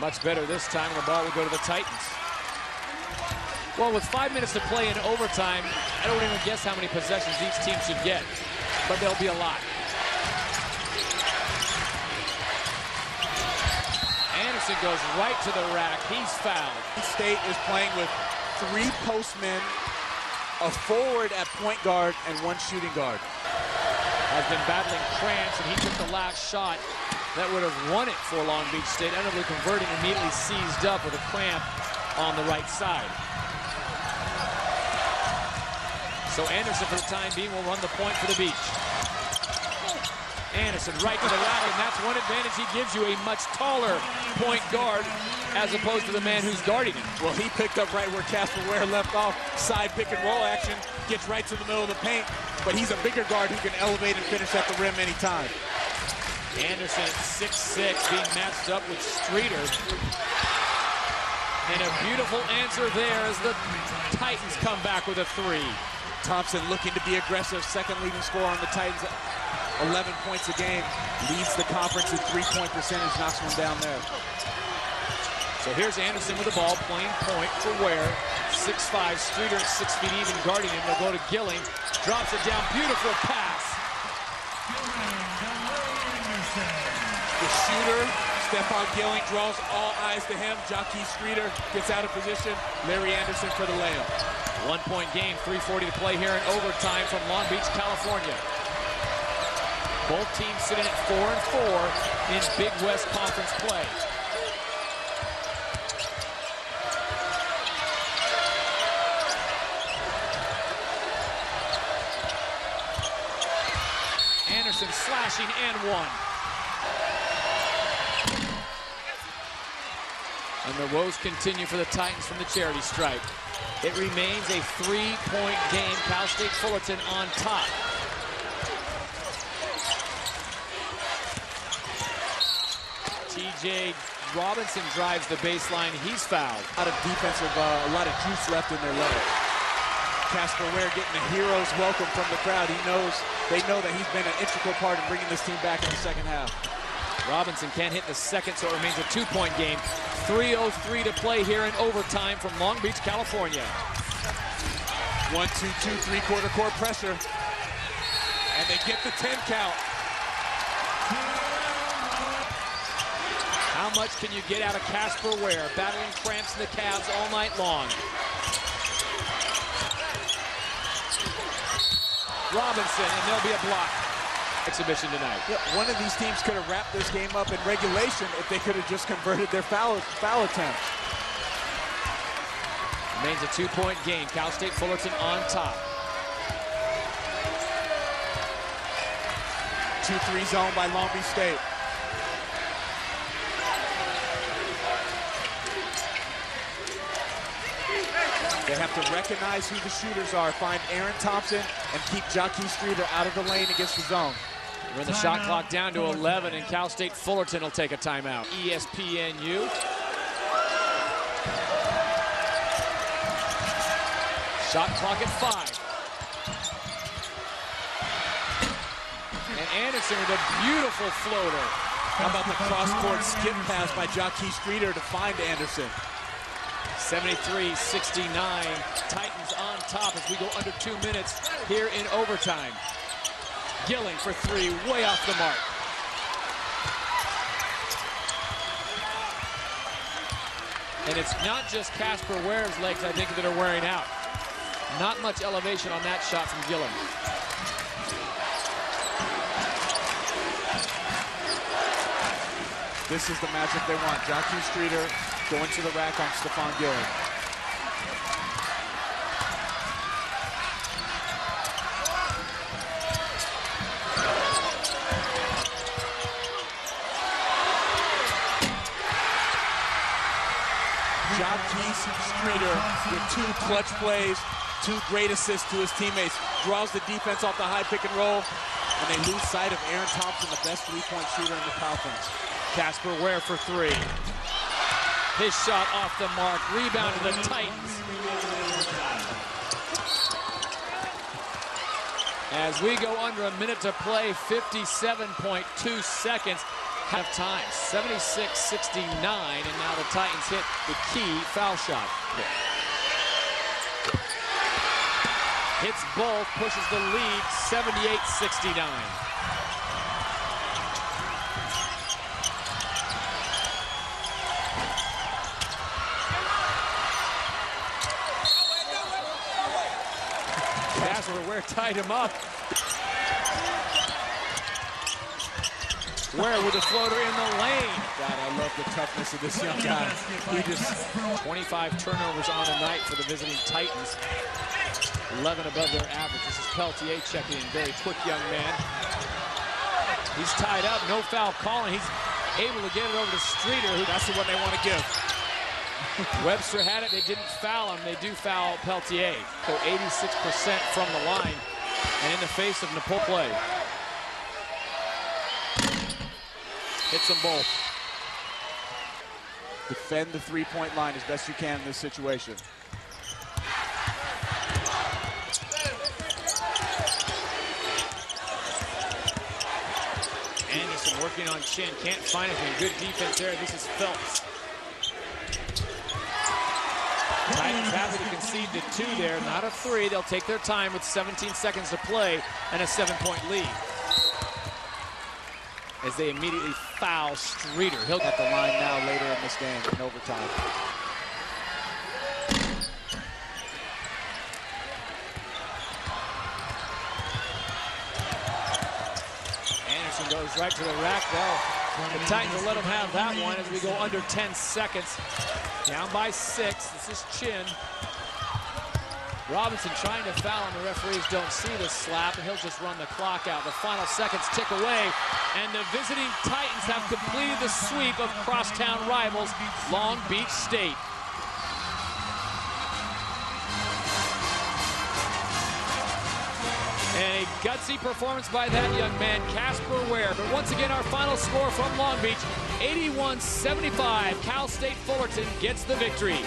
Much better this time, and the ball will go to the Titans. Well, with 5 minutes to play in overtime, I don't even guess how many possessions each team should get, but there'll be a lot. Anderson goes right to the rack. He's fouled. State is playing with 3 postmen, a forward at point guard, and 1 shooting guard. Has been battling cramps, and he took the last shot that would have won it for Long Beach State. Ended up converting, immediately seized up with a cramp on the right side. So Anderson, for the time being, will run the point for the Beach. Anderson right to the rack, and that's one advantage he gives you, a much taller point guard as opposed to the man who's guarding him. Well, he picked up right where Casper Ware left off. Side pick and roll action, gets right to the middle of the paint, but he's a bigger guard who can elevate and finish at the rim anytime. Anderson at 6'6", being matched up with Streeter. And a beautiful answer there as the Titans come back with a 3. Thompson looking to be aggressive, second leading scorer on the Titans, 11 points a game, leads the conference in 3-point percentage, knocks one down there. So here's Anderson with the ball, playing point for Ware. 6'5", Streeter at 6 feet even, guarding him. They'll go to Gilling, drops it down, beautiful pass. The shooter, Stephon Gilling, draws all eyes to him. Jockey Streeter gets out of position. Larry Anderson for the layup. 1-point game, 3:40 to play here in overtime from Long Beach, California. Both teams sitting at 4-4 in Big West Conference play. Anderson slashing and 1. And the woes continue for the Titans from the charity stripe. It remains a 3-point game. Cal State Fullerton on top. TJ Robinson drives the baseline. He's fouled. A lot of juice left in their leg. Casper Ware getting a hero's welcome from the crowd. They know that he's been an integral part in bringing this team back in the second half. Robinson can't hit the second, so it remains a 2-point game. 3:03 to play here in overtime from Long Beach, California. 1-2-2, 3-quarter court pressure. And they get the 10 count. How much can you get out of Casper Ware, battling cramps in the calves all night long? Robinson, and there'll be a block. Exhibition tonight. Yeah, one of these teams could have wrapped this game up in regulation if they could have just converted their foul attempt. Remains a 2-point game. Cal State Fullerton on top. 2-3 zone by Long Beach State. They have to recognize who the shooters are, find Aaron Thompson, and keep Jockey Streeter out of the lane against the zone. We're in the shot clock down to 11, and Cal State Fullerton will take a timeout. ESPNU. Shot clock at 5. And Anderson with a beautiful floater. How about the cross-court skip pass by Jockey Streeter to find Anderson? 73-69. Titans on top as we go under 2 minutes here in overtime. Gilling for 3, way off the mark. And it's not just Casper Ware's legs, I think, that are wearing out. Not much elevation on that shot from Gilling. This is the matchup they want. Jockey Streeter going to the rack on Stephon Gilling. Jockey Streeter with 2 clutch plays, 2 great assists to his teammates. Draws the defense off the high pick and roll, and they lose sight of Aaron Thompson, the best 3-point shooter in the conference. Casper Ware for 3. His shot off the mark. Rebound to the Titans. As we go under a minute to play, 57.2 seconds. half time, 76-69, and now the Titans hit the key foul shot. Hits both, pushes the lead, 78-69. Casper Ware tied him up. Ware with a floater in the lane. God, I love the toughness of this young guy. He just 25 turnovers on the night for the visiting Titans. 11 above their average. This is Peltier checking in. Very quick young man. He's tied up. No foul calling. He's able to get it over to Streeter. That's the one they want to give. Webster had it. They didn't foul him. They do foul Peltier. So 86% from the line. And in the face of Nepal play. Hits them both. Defend the three-point line as best you can in this situation. Anderson working on Chin. Can't find anything. Good defense there. This is Phelps. Titans happy to concede the 2 there. Not a 3. They'll take their time with 17 seconds to play and a 7-point lead. As they immediately foul Streeter. He'll at the line now later in this game in overtime. Anderson goes right to the rack. Well, the Titans will let him have that one as we go under 10 seconds. Down by 6. This is Chin. Robinson trying to foul him. The referees don't see the slap, and he'll just run the clock out. The final seconds tick away, and the visiting Titans have completed the sweep of crosstown rivals, Long Beach State. And a gutsy performance by that young man, Casper Ware. But once again, our final score from Long Beach, 81-75. Cal State Fullerton gets the victory.